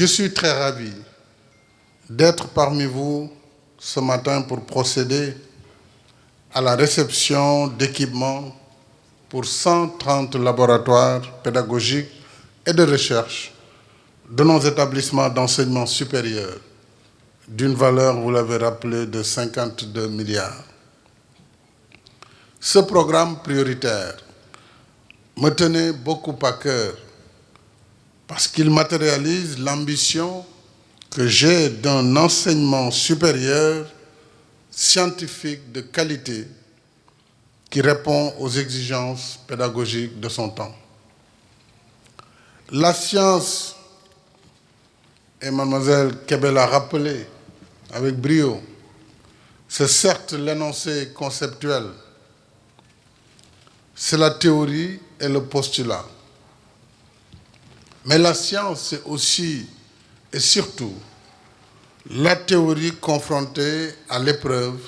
Je suis très ravi d'être parmi vous ce matin pour procéder à la réception d'équipements pour 130 laboratoires pédagogiques et de recherche de nos établissements d'enseignement supérieur d'une valeur, vous l'avez rappelé, de 52 milliards. Ce programme prioritaire me tenait beaucoup à cœur parce qu'il matérialise l'ambition que j'ai d'un enseignement supérieur scientifique de qualité qui répond aux exigences pédagogiques de son temps. La science, et mademoiselle Kébé l'a rappelé avec brio, c'est certes l'énoncé conceptuel, c'est la théorie et le postulat. Mais la science, c'est aussi et surtout la théorie confrontée à l'épreuve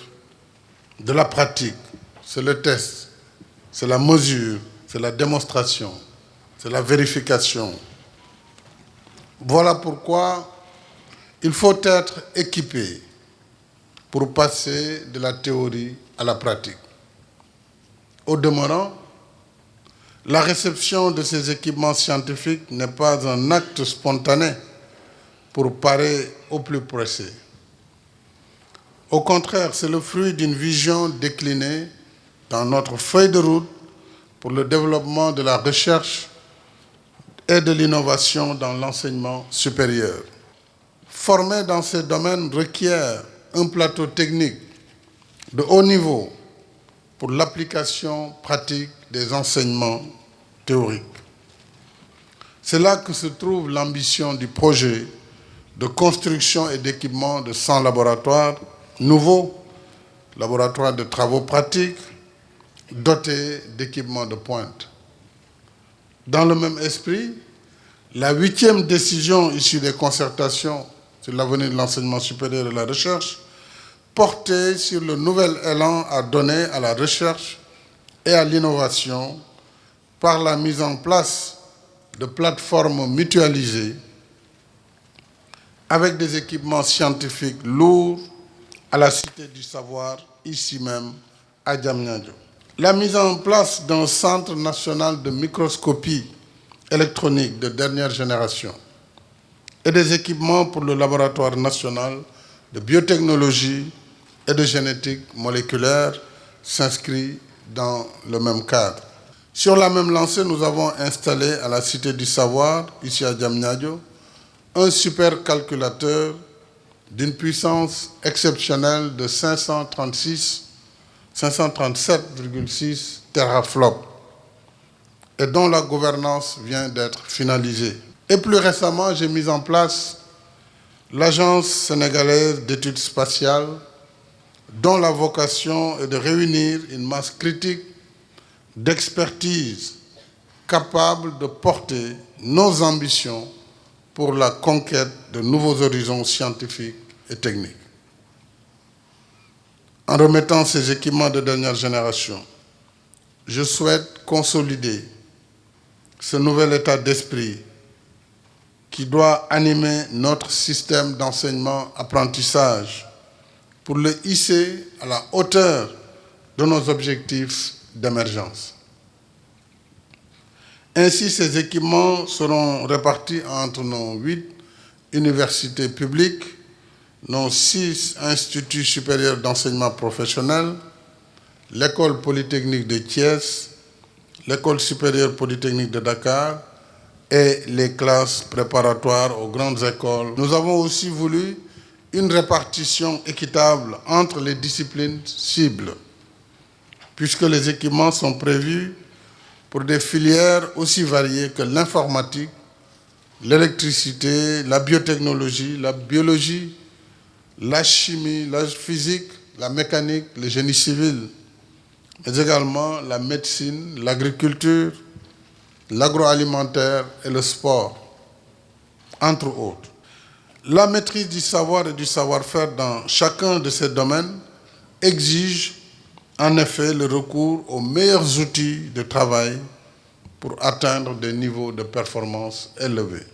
de la pratique. C'est le test, c'est la mesure, c'est la démonstration, c'est la vérification. Voilà pourquoi il faut être équipé pour passer de la théorie à la pratique. Au demeurant, la réception de ces équipements scientifiques n'est pas un acte spontané pour parer au plus pressé. Au contraire, c'est le fruit d'une vision déclinée dans notre feuille de route pour le développement de la recherche et de l'innovation dans l'enseignement supérieur. Former dans ces domaines requiert un plateau technique de haut niveau pour l'application pratique des enseignements théoriques. C'est là que se trouve l'ambition du projet de construction et d'équipement de 100 laboratoires nouveaux, laboratoires de travaux pratiques, dotés d'équipements de pointe. Dans le même esprit, la 8e décision issue des concertations sur l'avenir de l'enseignement supérieur et de la recherche portait sur le nouvel élan à donner à la recherche et à l'innovation par la mise en place de plateformes mutualisées avec des équipements scientifiques lourds à la Cité du Savoir, ici même à Diamniadio. La mise en place d'un centre national de microscopie électronique de dernière génération et des équipements pour le laboratoire national de biotechnologie et de génétique moléculaire s'inscrit dans le même cadre. Sur la même lancée, nous avons installé à la Cité du Savoir, ici à Diamniadio, un supercalculateur d'une puissance exceptionnelle de 537,6 teraflops et dont la gouvernance vient d'être finalisée. Et plus récemment, j'ai mis en place l'Agence sénégalaise d'études spatiales, dont la vocation est de réunir une masse critique d'expertise capable de porter nos ambitions pour la conquête de nouveaux horizons scientifiques et techniques. En remettant ces équipements de dernière génération, je souhaite consolider ce nouvel état d'esprit qui doit animer notre système d'enseignement-apprentissage pour le hisser à la hauteur de nos objectifs d'émergence. Ainsi, ces équipements seront répartis entre nos 8 universités publiques, nos 6 instituts supérieurs d'enseignement professionnel, l'École polytechnique de Thiès, l'École supérieure polytechnique de Dakar et les classes préparatoires aux grandes écoles. Nous avons aussi voulu une répartition équitable entre les disciplines cibles, puisque les équipements sont prévus pour des filières aussi variées que l'informatique, l'électricité, la biotechnologie, la biologie, la chimie, la physique, la mécanique, le génie civil, mais également la médecine, l'agriculture, l'agroalimentaire et le sport, entre autres. La maîtrise du savoir et du savoir-faire dans chacun de ces domaines exige en effet le recours aux meilleurs outils de travail pour atteindre des niveaux de performance élevés.